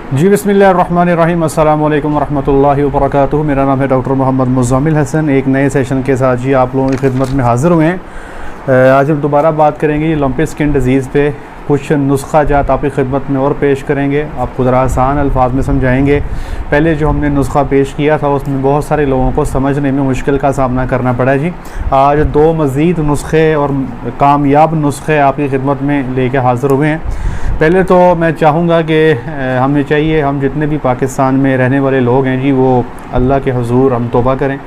जी बिस्मिल्लाहिर्रहमानिर्रहीम, अस्सलाम वालेकुम वरहमतुल्लाहि वबरकातुहू। मेरा नाम है डॉक्टर मोहम्मद मुज़म्मिल हसन। एक नए सेशन के साथ जी आप लोगों की खिदमत में हाज़िर हुए हैं। आज हम दोबारा बात करेंगे लंपी स्किन डिज़ीज़ पे। कुछ नुस्खा जात आपकी खिदमत में और पेश करेंगे, आपको ज़रा आसान अल्फाज में समझाएंगे। पहले जो हमने नुस्खा पेश किया था उसमें बहुत सारे लोगों को समझने में मुश्किल का सामना करना पड़ा जी। आज दो मज़ीद नुस्खे और कामयाब नुस्खे आपकी खिदमत में लेके हाज़िर हुए हैं। पहले तो मैं चाहूँगा कि हमें चाहिए, हम जितने भी पाकिस्तान में रहने वाले लोग हैं जी, वो अल्लाह के हुजूर हम तौबा करें।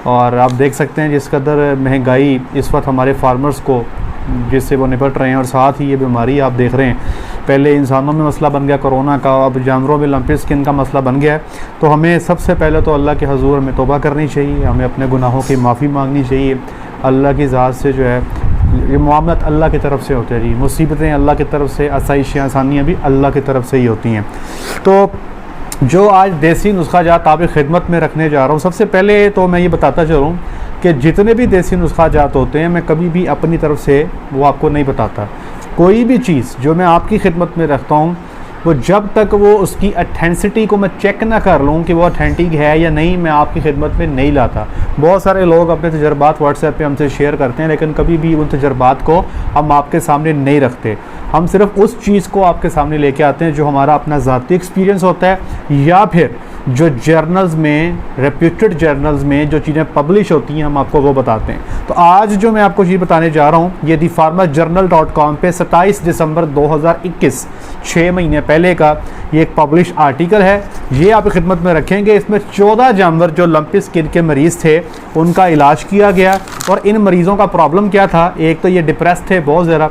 और आप देख सकते हैं जिस कदर महंगाई इस वक्त हमारे फार्मर्स को, जिससे वो निपट रहे हैं, और साथ ही ये बीमारी आप देख रहे हैं। पहले इंसानों में मसला बन गया कोरोना का, अब जानवरों में लंपी स्किन का मसला बन गया है। तो हमें सबसे पहले तो अल्लाह के हुजूर हमें तौबा करनी चाहिए, हमें अपने गुनाहों की माफ़ी मांगनी चाहिए। अल्लाह की ज़ात से जो है, ये मामलात अल्लाह की तरफ से होते हैं जी। मुसीबतें अल्लाह की तरफ से, आसाइशें आसानियाँ भी अल्लाह की तरफ से ही होती हैं। तो जो आज देसी नुस्खा जात आपकी खिदमत में रखने जा रहा हूँ, सबसे पहले तो मैं ये बताता चलूँ कि जितने भी देसी नुस्खा जात होते हैं, मैं कभी भी अपनी तरफ से वो आपको नहीं बताता। कोई भी चीज़ जो मैं आपकी खिदमत में रखता हूँ, वो जब तक वो उसकी अथेंसिटी को मैं चेक ना कर लूँ कि वो अथेंटिक है या नहीं, मैं आपकी खिदमत में नहीं लाता। बहुत सारे लोग अपने तजर्बात व्हाट्सएप पे हमसे शेयर करते हैं, लेकिन कभी भी उन तजर्बात को हम आपके सामने नहीं रखते। हम सिर्फ उस चीज़ को आपके सामने लेके आते हैं जो हमारा अपना ज़ाती एक्सपीरियंस होता है, या फिर जो जर्नल्स में, रेप्यूटेड जर्नल्स में जो चीज़ें पब्लिश होती हैं, हम आपको वो बताते हैं। तो आज जो मैं आपको चीज़ बताने जा रहा हूँ, ये दी farmerjournal.com पे 27 दिसंबर 2021, 6 महीने पहले का ये एक पब्लिश आर्टिकल है। ये आपकी खिदमत में रखेंगे। इसमें 14 जानवर जो लंपी स्किन के मरीज़ थे उनका इलाज किया गया। और इन मरीज़ों का प्रॉब्लम क्या था? एक तो ये डिप्रेस थे बहुत ज़्यादा,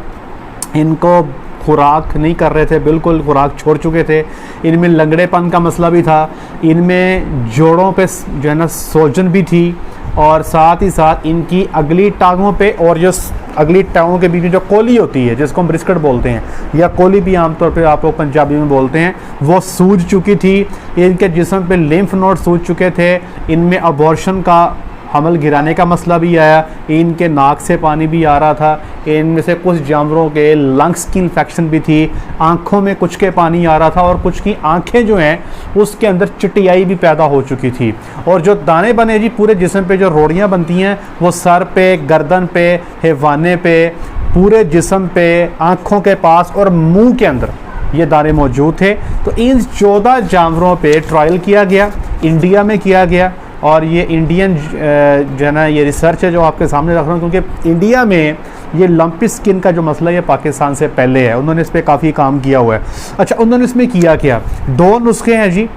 इनको खुराक नहीं कर रहे थे, बिल्कुल खुराक छोड़ चुके थे। इनमें लंगड़ेपन का मसला भी था, इनमें जोड़ों पे जो है ना सोजन भी थी, और साथ ही साथ इनकी अगली टांगों पे और जो अगली टांगों के बीच में जो कोली होती है, जिसको हम ब्रिस्केट बोलते हैं, या कोली भी आमतौर पे आप लोग पंजाबी में बोलते हैं, वो सूज चुकी थी। इनके जिस्म पे लिम्फ नोड सूज चुके थे। इनमें अबॉर्शन का, हमल गिराने का मसला भी आया। इनके नाक से पानी भी आ रहा था। इनमें से कुछ जानवरों के लंग्स की इन्फेक्शन भी थी। आँखों में कुछ के पानी आ रहा था, और कुछ की आँखें जो हैं उसके अंदर चिटियाई भी पैदा हो चुकी थी। और जो दाने बने जी पूरे जिस्म पे, जो रोड़ियाँ बनती हैं, वो सर पे, गर्दन पे, हेवाने पे, पूरे जिस्म पे, आँखों के पास और मुँह के अंदर ये दाने मौजूद थे। तो इन 14 जानवरों पे ट्रायल किया गया, इंडिया में किया गया। और ये इंडियन जो है ना, ये रिसर्च है जो आपके सामने रख रहा हूँ, क्योंकि इंडिया में ये लंपी स्किन का जो मसला है पाकिस्तान से पहले है। उन्होंने इस पर काफ़ी काम किया हुआ है। अच्छा, उन्होंने इसमें किया क्या? 2 नुस्खे हैं जी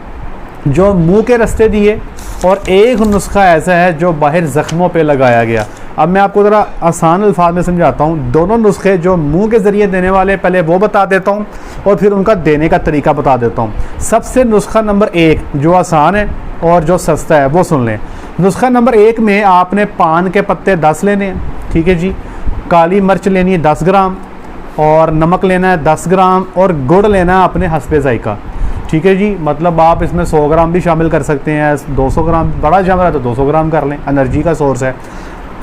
जो मुंह के रास्ते दिए, और एक नुस्खा ऐसा है जो बाहर ज़ख्मों पे लगाया गया। अब मैं आपको ज़रा आसान अल्फाज में समझाता हूँ। दोनों नुस्खे जो मुंह के ज़रिए देने वाले, पहले वो बता देता हूँ और फिर उनका देने का तरीका बता देता हूँ। सबसे नुस्खा नंबर 1 जो आसान है और जो सस्ता है वो सुन लें। नुस्खा नंबर 1 में आपने पान के पत्ते 10 लेने हैं, ठीक है जी। काली मिर्च लेनी है 10 ग्राम, और नमक लेना है 10 ग्राम, और गुड़ लेना है अपने हस्बे ज़ायका, ठीक है जी। मतलब आप इसमें 100 ग्राम भी शामिल कर सकते हैं, 200 ग्राम, बड़ा जानवर है तो 200 ग्राम कर लें, एनर्जी का सोर्स है।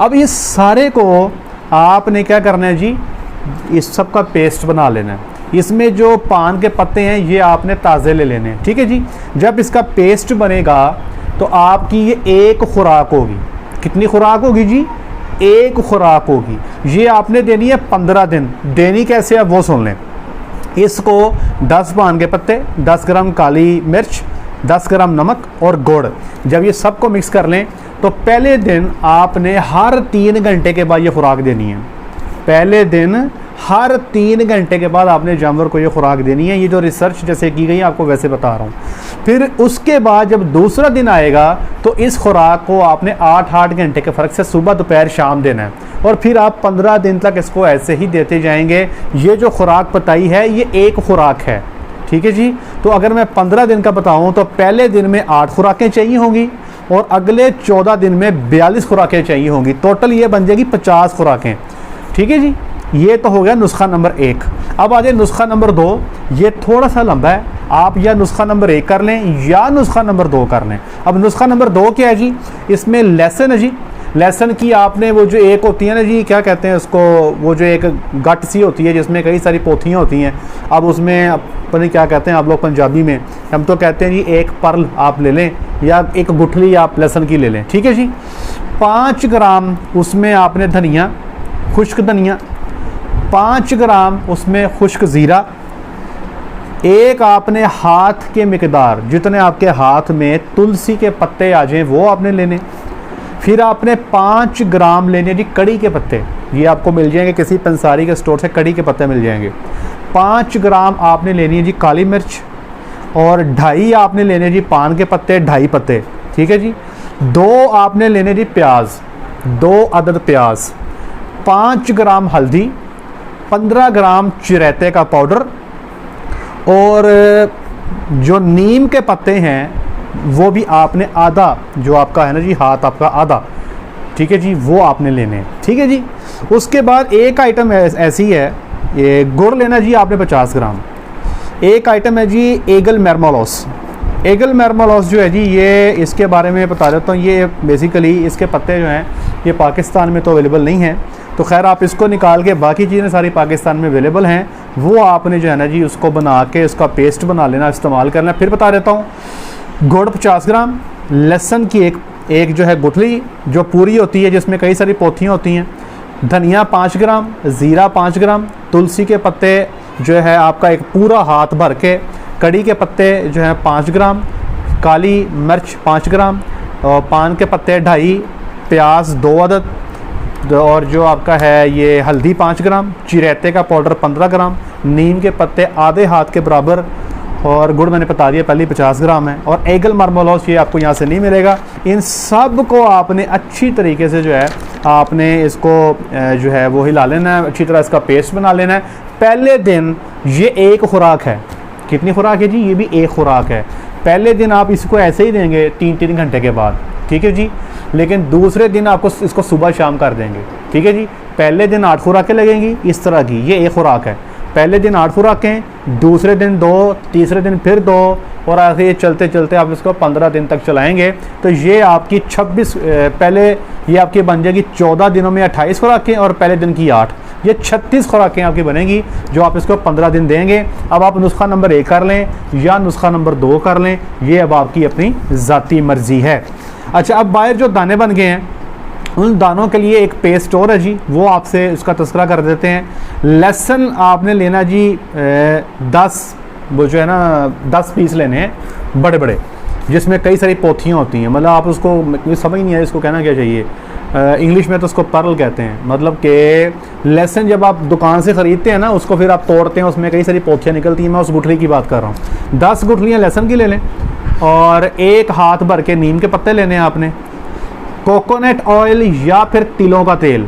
अब इस सारे को आपने क्या करना है जी, इस सब का पेस्ट बना लेना है। इसमें जो पान के पत्ते हैं ये आपने ताज़े ले लेने हैं, ठीक है जी। जब इसका पेस्ट बनेगा तो आपकी ये एक खुराक होगी। कितनी खुराक होगी जी? एक खुराक होगी। ये आपने देनी है 15 दिन। देनी कैसे है वो सुन लें। इसको 10 पान के पत्ते, 10 ग्राम काली मिर्च, 10 ग्राम नमक और गुड़, जब ये सबको मिक्स कर लें तो पहले दिन आपने हर 3 घंटे के बाद ये खुराक देनी है। पहले दिन हर 3 घंटे के बाद आपने जानवर को ये खुराक देनी है। ये जो रिसर्च जैसे की गई है आपको वैसे बता रहा हूँ। फिर उसके बाद जब दूसरा दिन आएगा तो इस खुराक को आपने 8-8 घंटे के फ़र्क से सुबह, दोपहर, शाम देना है। और फिर आप 15 दिन तक इसको ऐसे ही देते जाएंगे। ये जो खुराक बताई है ये एक खुराक है, ठीक है जी। तो अगर मैं 15 दिन का बताऊँ तो पहले दिन में 8 खुराकें चाहिए होंगी, और अगले 14 दिन में 42 खुराकें चाहिए होंगी। टोटल ये बन जाएगी 50 खुराकें, ठीक है जी। ये तो हो गया नुस्खा नंबर 1। अब आ जाए नुस्खा नंबर 2। ये थोड़ा सा लंबा है, आप या नुस्खा नंबर 1 कर लें या नुस्खा नंबर 2 कर लें। अब नुस्खा नंबर 2 क्या है जी? इसमें लहसुन है जी, लहसुन की आपने वो जो एक होती है ना जी, क्या कहते हैं उसको, वो जो एक गट सी होती है जिसमें कई सारी पोथियाँ होती हैं, अब उसमें पता नहीं क्या कहते हैं आप लोग पंजाबी में, हम तो कहते हैं जी एक पर्ल आप ले लें या एक गुठली आप लहसुन की ले लें, ठीक है जी। 5 ग्राम उसमें आपने धनिया, खुश्क धनिया, 5 ग्राम उसमें खुश्क ज़ीरा, एक आपने हाथ के मिकदार जितने आपके हाथ में तुलसी के पत्ते आ जाएँ वो आपने लेने। फिर आपने 5 ग्राम लेने जी कड़ी के पत्ते, ये आपको मिल जाएंगे किसी पंसारी के स्टोर से कड़ी के पत्ते मिल जाएंगे। 5 ग्राम आपने लेनी है जी काली मिर्च, और 2.5 आपने लेने जी पान के पत्ते, 2.5 पत्ते, ठीक है जी। 2 आपने लेने जी प्याज, 2 अदद प्याज, 5 ग्राम हल्दी, 15 ग्राम चिरैते का पाउडर, और जो नीम के पत्ते हैं वो भी आपने आधा, जो आपका है ना जी हाथ आपका आधा, ठीक है जी, वो आपने लेने हैं, ठीक है जी। उसके बाद एक आइटम ऐसी है, ये गुड़ लेना जी आपने 50 ग्राम। एक आइटम है जी एगल मेरमोलोस। एगल मेरमोलोस जो है जी, ये इसके बारे में बता देता हूँ। ये बेसिकली इसके पत्ते जो हैं ये पाकिस्तान में तो अवेलेबल नहीं हैं, तो खैर आप इसको निकाल के बाकी चीज़ें सारी पाकिस्तान में अवेलेबल हैं, वो आपने जो है ना जी उसको बना के उसका पेस्ट बना लेना, इस्तेमाल करना। फिर बता देता हूँ, गुड़ 50 ग्राम, लहसुन की एक जो है गुठली जो पूरी होती है जिसमें कई सारी पोथियाँ होती हैं, धनिया 5 ग्राम, ज़ीरा 5 ग्राम, तुलसी के पत्ते जो है आपका एक पूरा हाथ भर के, कड़ी के पत्ते जो है 5 ग्राम, काली मिर्च 5 ग्राम, और पान के पत्ते 2.5, प्याज 2 अदद, और जो आपका है ये हल्दी 5 ग्राम, चिरैते का पाउडर 15 ग्राम, नीम के पत्ते आधे हाथ के बराबर, और गुड़ मैंने बता दिया पहले 50 ग्राम है, और एगल मेरमोलोस ये आपको यहाँ से नहीं मिलेगा। इन सब को आपने अच्छी तरीके से जो है आपने इसको जो है वो हिला लेना है, अच्छी तरह इसका पेस्ट बना लेना है। पहले दिन ये एक खुराक है, कितनी खुराक है जी, ये भी एक खुराक है। पहले दिन आप इसको ऐसे ही देंगे 3-3 घंटे के बाद, ठीक है जी, लेकिन दूसरे दिन आपको इसको सुबह शाम कर देंगे, ठीक है जी। पहले दिन 8 खुराकें लगेंगी इस तरह की, ये एक खुराक है। पहले दिन 8 खुराकें, दूसरे दिन 2, तीसरे दिन फिर 2, और ऐसे ये चलते चलते आप इसको 15 दिन तक चलाएंगे तो ये आपकी 26 पहले ये आपकी बन जाएगी 14 दिनों में 28 खुराकें, और पहले दिन की 8, ये 36 खुराकें आपकी बनेंगी जो आप इसको 15 दिन देंगे। अब आप नुस्खा नंबर 1 कर लें या नुस्खा नंबर 2 कर लें, ये अब आपकी अपनी ज़ाती मर्ज़ी है। अच्छा, अब बाहर जो दाने बन गए हैं उन दानों के लिए एक पेस्ट और है जी, वो आपसे उसका तस्करा कर देते हैं। लहसुन आपने लेना जी 10, वो जो है ना 10 पीस लेने हैं बड़े बड़े, जिसमें कई सारी पोथियाँ होती हैं, मतलब आप उसको, मुझे समझ नहीं है इसको कहना क्या चाहिए, इंग्लिश में तो उसको पर्ल कहते हैं। मतलब कि लहसुन जब आप दुकान से ख़रीदते हैं ना उसको फिर आप तोड़ते हैं, उसमें कई सारी पोथियाँ निकलती हैं, मैं उस गुठली की बात कर रहा हूँ। 10 गुठलियाँ लहसुन की ले लें, और एक हाथ भर के नीम के पत्ते लेने हैं आपने। कोकोनट ऑयल या फिर तिलों का तेल,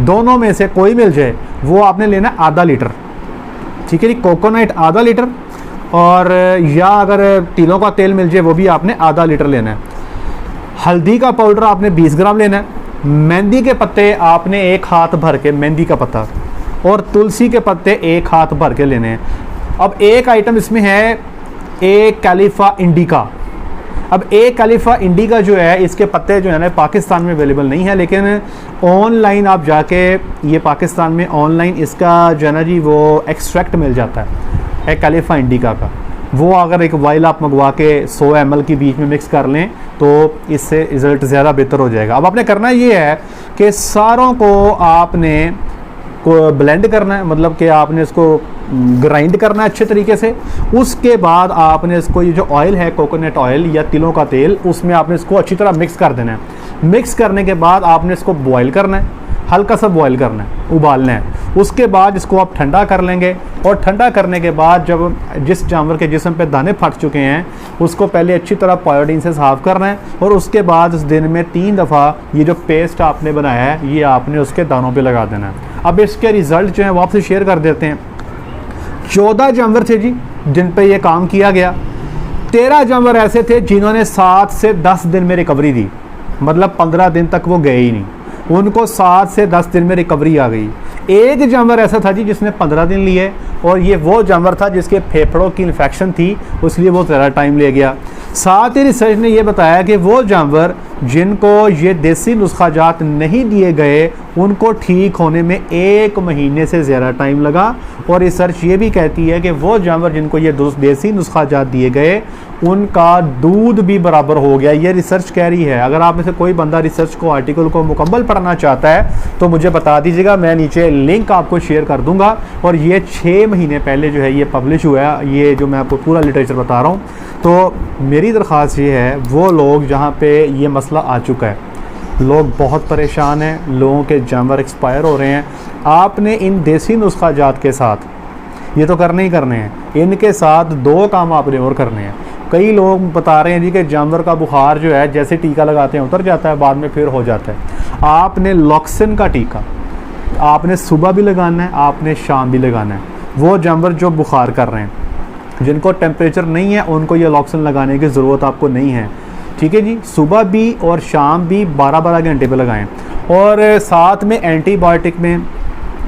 दोनों में से कोई मिल जाए वो आपने लेना आधा लीटर, ठीक है जी। कोकोनट आधा लीटर, और या अगर तिलों का तेल मिल जाए वो भी आपने आधा लीटर लेना है। हल्दी का पाउडर आपने 20 ग्राम लेना है। मेहंदी के पत्ते आपने एक हाथ भर के, मेहंदी का पत्ता, और तुलसी के पत्ते एक हाथ भर के लेने हैं। अब एक आइटम इसमें है एक कैलिफा इंडिका। अब एक कैलिफा इंडिका जो है इसके पत्ते जो है ना पाकिस्तान में अवेलेबल नहीं है, लेकिन ऑनलाइन आप जाके, ये पाकिस्तान में ऑनलाइन इसका जो है ना जी वो एक्सट्रैक्ट मिल जाता है एक कैलिफा इंडिका का। वो अगर एक वाइल आप मंगवा के 100 ml के बीच में मिक्स कर लें तो इससे रिज़ल्ट ज़्यादा बेहतर हो जाएगा। अब आपने करना ये है कि सारों को आपने को ब्लेंड करना है, मतलब कि आपने इसको ग्राइंड करना है अच्छे तरीके से। उसके बाद आपने इसको, ये जो ऑयल है कोकोनट ऑयल या तिलों का तेल, उसमें आपने इसको अच्छी तरह मिक्स कर देना है। मिक्स करने के बाद आपने इसको बॉयल करना है, हल्का सा बॉयल करना है, उबालना है। उसके बाद इसको आप ठंडा कर लेंगे, और ठंडा करने के बाद जब जिस जानवर के जिस्म पे दाने फट चुके हैं उसको पहले अच्छी तरह पायोडीन से साफ़ करना है, और उसके बाद उस दिन में 3 दफ़ा ये जो पेस्ट आपने बनाया है ये आपने उसके दानों पे लगा देना है। अब इसके रिज़ल्ट जो है वो आपसे शेयर कर देते हैं। 14 जानवर थे जी जिन पे ये काम किया गया। 13 जानवर ऐसे थे जिन्होंने 7 से 10 दिन में रिकवरी दी, मतलब 15 दिन तक वो गए ही नहीं, उनको 7 से 10 दिन में रिकवरी आ गई। एक जानवर ऐसा था जी जिसने 15 दिन लिए, और ये वो जानवर था जिसके फेफड़ों की इन्फेक्शन थी, इसलिए वो ज़्यादा टाइम ले गया। साथ ही रिसर्च ने यह बताया कि वो जानवर जिनको ये देसी नुस्खा जात नहीं दिए गए उनको ठीक होने में 1 महीने से ज़्यादा टाइम लगा। और रिसर्च ये भी कहती है कि वो जानवर जिनको ये देसी नुस्खा जात दिए गए उनका दूध भी बराबर हो गया। ये रिसर्च कह रही है। अगर आप में से कोई बंदा रिसर्च को आर्टिकल को मुकम्मल पढ़ना चाहता है तो मुझे बता दीजिएगा, मैं नीचे लिंक आपको शेयर कर दूंगा। और ये 6 महीने पहले जो है ये पब्लिश हुआ है, ये जो मैं आपको पूरा लिटरेचर बता रहा हूँ। तो मेरी दरख्वास्त ये है, वो लोग जहाँ पे ये मसला आ चुका है, लोग बहुत परेशान हैं, लोगों के जानवर एक्सपायर हो रहे हैं, आपने इन देसी नुस्खा जात के साथ ये तो करने ही करने हैं, इनके साथ 2 काम आपने और करने हैं। कई लोग बता रहे हैं जी कि जानवर का बुखार जो है जैसे टीका लगाते हैं उतर जाता है, बाद में फिर हो जाता है। आपने लॉक्सिन का टीका आपने सुबह भी लगाना है, आपने शाम भी लगाना है। वो जानवर जो बुखार कर रहे हैं, जिनको टेम्परेचर नहीं है, उनको ये लॉक्सिन लगाने की ज़रूरत आपको नहीं है, ठीक है जी। सुबह भी और शाम भी 12-12 घंटे पे लगाएं। और साथ में एंटीबायोटिक में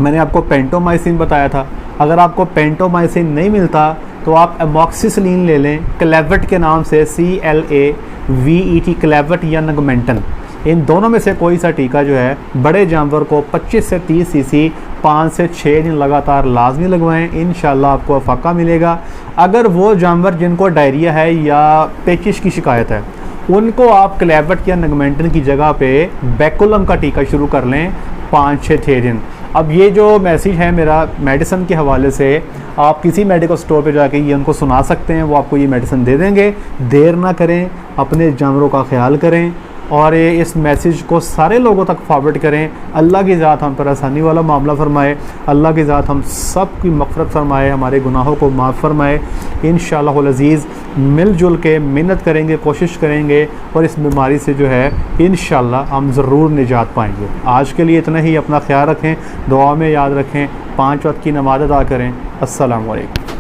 मैंने आपको पेंटोमाइसिन बताया था। अगर आपको पेंटोमाइसिन नहीं मिलता तो आप एमॉक्सिसिलिन ले लें, क्लेवेट के नाम से, CLAVET, क्लेवेट या नगमेंटन। इन दोनों में से कोई सा टीका जो है बड़े जानवर को 25 से 30 सीसी 5 से 6 दिन लगातार लाजमी लगवाएं, इंशाल्लाह आपको फ़ाका मिलेगा। अगर वो जानवर जिनको डायरिया है या पेचिश की शिकायत है उनको आप क्लेवेट या नगमेंटन की जगह पे बैकुलम का टीका शुरू कर लें 5 से 6 दिन। अब ये जो मैसेज है मेरा मेडिसिन के हवाले से, आप किसी मेडिकल स्टोर पे जाके ये उनको सुना सकते हैं, वो आपको ये मेडिसिन दे देंगे। देर ना करें, अपने जानवरों का ख्याल करें और इस मैसेज को सारे लोगों तक फॉरवर्ड करें। अल्लाह की ज़ात हम पर आसानी वाला मामला फरमाए, अल्लाह की ज़ात हम सब की मग़फ़िरत फरमाए, हमारे गुनाहों को माफ़ फरमाए। इंशाअल्लाह अज़ीज़ मिलजुल के मेहनत करेंगे, कोशिश करेंगे और इस बीमारी से जो है इंशाअल्लाह हम ज़रूर निजात पाएंगे। आज के लिए इतना ही। अपना ख्याल रखें, दुआ में याद रखें, 5 वक्त की नमाज़ अदा करें। अस्सलामु अलैकुम।